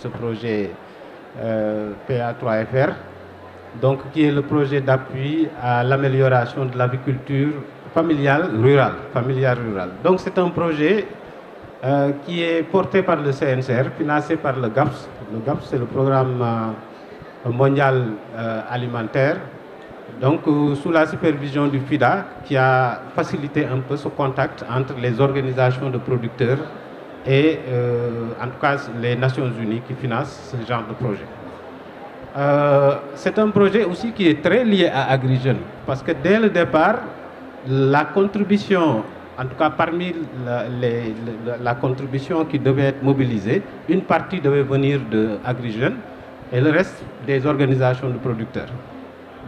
ce projet PA3FR, donc, qui est le projet d'appui à l'amélioration de l'agriculture familiale rurale. Donc c'est un projet qui est porté par le CNCR, financé par le GAPS. Le GAPS, c'est le programme mondial alimentaire, donc sous la supervision du FIDA, qui a facilité un peu ce contact entre les organisations de producteurs et en tout cas les Nations Unies qui financent ce genre de projet. C'est un projet aussi qui est très lié à AgriJeunes, parce que dès le départ, la contribution, en tout cas parmi la contribution qui devait être mobilisée, une partie devait venir de AgriJeunes et le reste des organisations de producteurs.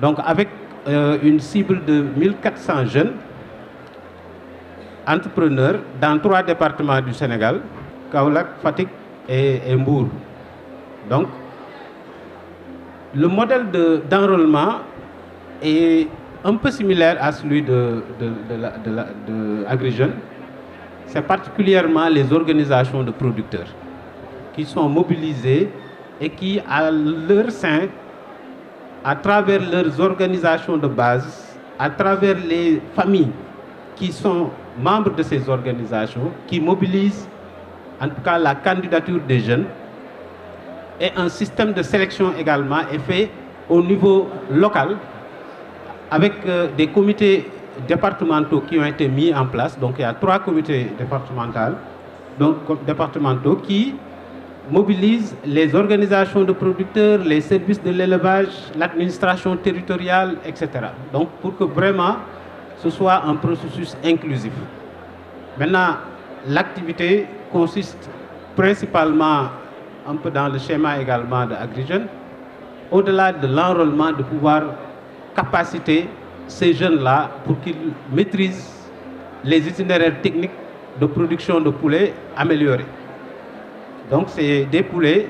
Donc avec une cible de 1400 jeunes entrepreneurs dans 3 départements du Sénégal, Kaolack, Fatick et Mbour. Donc le modèle d'enrôlement est un peu similaire à celui de AgriJeunes. C'est particulièrement les organisations de producteurs qui sont mobilisées et qui, à leur sein, à travers leurs organisations de base, à travers les familles qui sont membres de ces organisations, qui mobilisent en tout cas la candidature des jeunes, et un système de sélection également est fait au niveau local avec des comités départementaux qui ont été mis en place. Donc il y a 3 comités départementaux qui mobilisent les organisations de producteurs, les services de l'élevage, l'administration territoriale, etc. Donc pour que vraiment ce soit un processus inclusif. Maintenant, l'activité consiste principalement un peu dans le schéma également de AgriJeunes, au-delà de l'enrôlement, de pouvoir capaciter ces jeunes-là pour qu'ils maîtrisent les itinéraires techniques de production de poulets améliorés. Donc c'est des poulets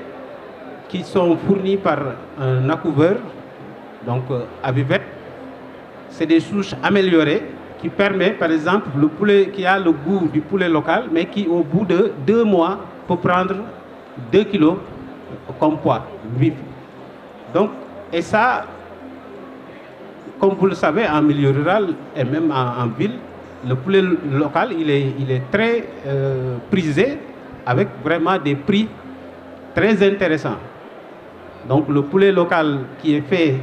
qui sont fournis par un accouveur, donc Avivet. C'est des souches améliorées qui permettent, par exemple, le poulet qui a le goût du poulet local, mais qui au bout de 2 mois peut prendre 2 kilos comme poids vif. Donc, et ça, comme vous le savez, en milieu rural et même en ville, le poulet local, il est très prisé, avec vraiment des prix très intéressants. Donc le poulet local qui est fait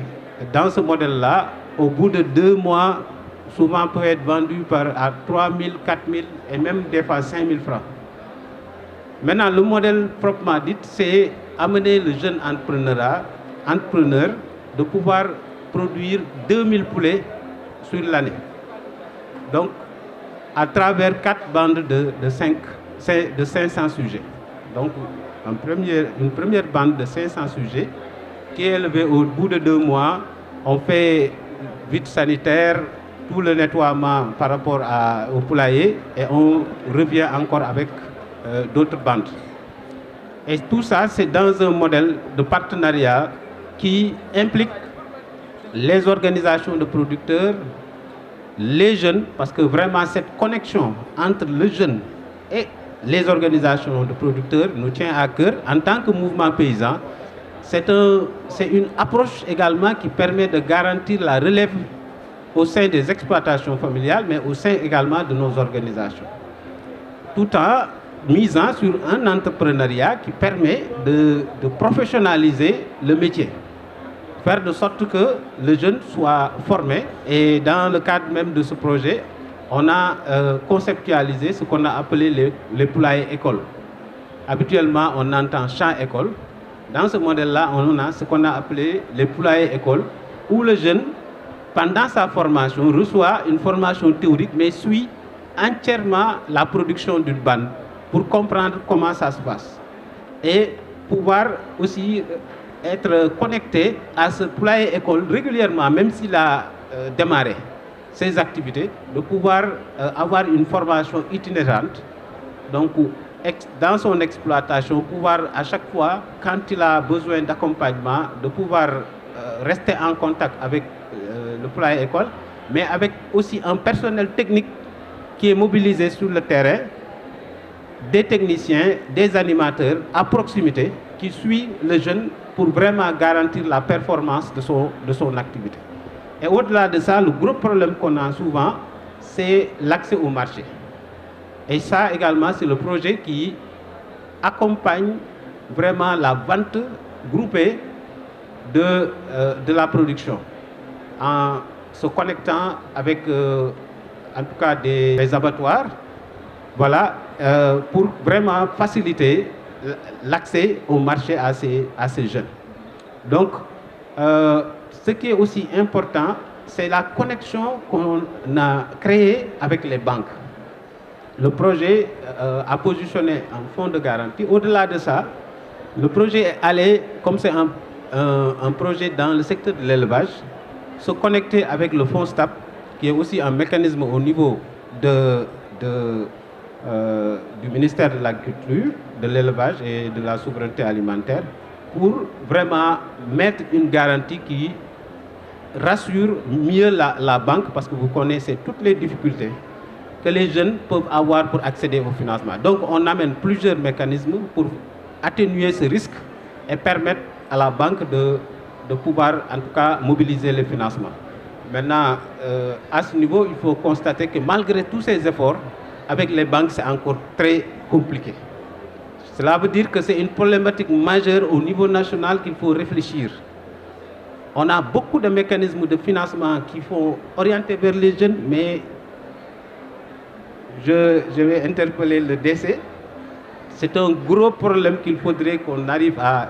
dans ce modèle-là, au bout de 2 mois, souvent peut être vendu à 3 000, 4 000 et même des fois 5 000 francs. Maintenant, le modèle proprement dit, c'est amener le jeune entrepreneur de pouvoir produire 2000 poulets sur l'année. Donc, à travers 4 bandes de 500 sujets. Donc, une première bande de 500 sujets qui est élevée au bout de 2 mois. On fait vide sanitaire, tout le nettoiement par rapport au poulailler et on revient encore avec d'autres bandes. Et tout ça, c'est dans un modèle de partenariat qui implique les organisations de producteurs, les jeunes, parce que vraiment cette connexion entre le jeune et les organisations de producteurs nous tient à cœur en tant que mouvement paysan. C'est une approche également qui permet de garantir la relève au sein des exploitations familiales, mais au sein également de nos organisations. Tout en misant sur un entrepreneuriat qui permet de professionnaliser le métier. Faire de sorte que le jeune soit formé. Et dans le cadre même de ce projet, on a conceptualisé ce qu'on a appelé les poulaillers écoles. Habituellement, on entend champ-école. Dans ce modèle-là, on a ce qu'on a appelé les poulaillers écoles, où le jeune, pendant sa formation, reçoit une formation théorique, mais suit entièrement la production d'une bande pour comprendre comment ça se passe. Et pouvoir aussi être connecté à ce poulailler école régulièrement, même s'il a démarré ses activités, de pouvoir avoir une formation itinérante. Donc, dans son exploitation, pouvoir à chaque fois, quand il a besoin d'accompagnement, de pouvoir rester en contact avec le poulailler école, mais avec aussi un personnel technique qui est mobilisé sur le terrain, des techniciens, des animateurs à proximité, qui suit le jeune pour vraiment garantir la performance de son activité. Et au-delà de ça, le gros problème qu'on a souvent, c'est l'accès au marché. Et ça également, c'est le projet qui accompagne vraiment la vente groupée de la production en se connectant avec en tout cas des abattoirs, voilà, pour vraiment faciliter l'accès au marché à ces jeunes. Donc, ce qui est aussi important, c'est la connexion qu'on a créée avec les banques. Le projet a positionné un fonds de garantie. Au-delà de ça, le projet est allé, comme c'est un projet dans le secteur de l'élevage, se connecter avec le fonds STAP, qui est aussi un mécanisme au niveau du ministère de l'Agriculture, de l'élevage et de la souveraineté alimentaire, pour vraiment mettre une garantie qui rassure mieux la banque, parce que vous connaissez toutes les difficultés que les jeunes peuvent avoir pour accéder au financement. Donc on amène plusieurs mécanismes pour atténuer ce risque et permettre à la banque de pouvoir en tout cas mobiliser les financements. Maintenant, à ce niveau, il faut constater que malgré tous ces efforts, avec les banques, c'est encore très compliqué. Cela veut dire que c'est une problématique majeure au niveau national qu'il faut réfléchir. On a beaucoup de mécanismes de financement qui sont orientés vers les jeunes, mais je vais interpeller le DC. C'est un gros problème qu'il faudrait qu'on arrive à...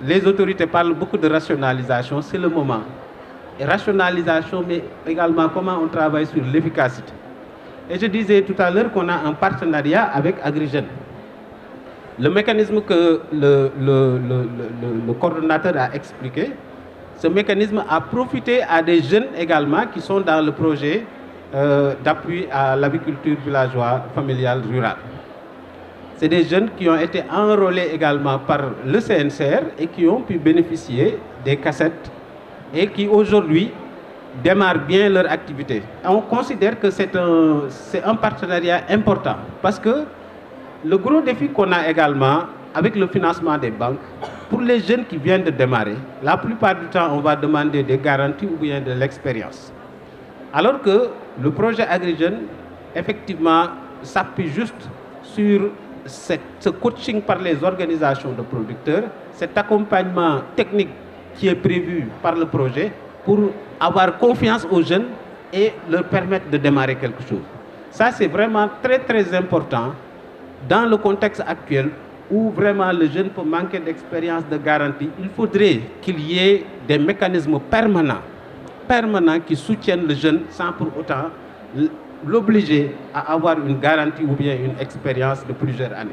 Les autorités parlent beaucoup de rationalisation, c'est le moment. Et rationalisation, mais également comment on travaille sur l'efficacité. Et je disais tout à l'heure qu'on a un partenariat avec Agri-Jeunes. Le mécanisme que le coordonnateur a expliqué, ce mécanisme a profité à des jeunes également qui sont dans le projet d'appui à l'agriculture villageoise, familiale, rurale. C'est des jeunes qui ont été enrôlés également par le CNCR et qui ont pu bénéficier des cassettes et qui aujourd'hui démarrent bien leur activité. Et on considère que c'est un partenariat important parce que le gros défi qu'on a également avec le financement des banques, pour les jeunes qui viennent de démarrer, la plupart du temps, on va demander des garanties ou bien de l'expérience. Alors que le projet Agri-Jeunes, effectivement, s'appuie juste sur ce coaching par les organisations de producteurs, cet accompagnement technique qui est prévu par le projet pour avoir confiance aux jeunes et leur permettre de démarrer quelque chose. Ça, c'est vraiment très, très important dans le contexte actuel où vraiment le jeune peut manquer d'expérience, de garantie. Il faudrait qu'il y ait des mécanismes permanents qui soutiennent le jeune sans pour autant l'obliger à avoir une garantie ou bien une expérience de plusieurs années.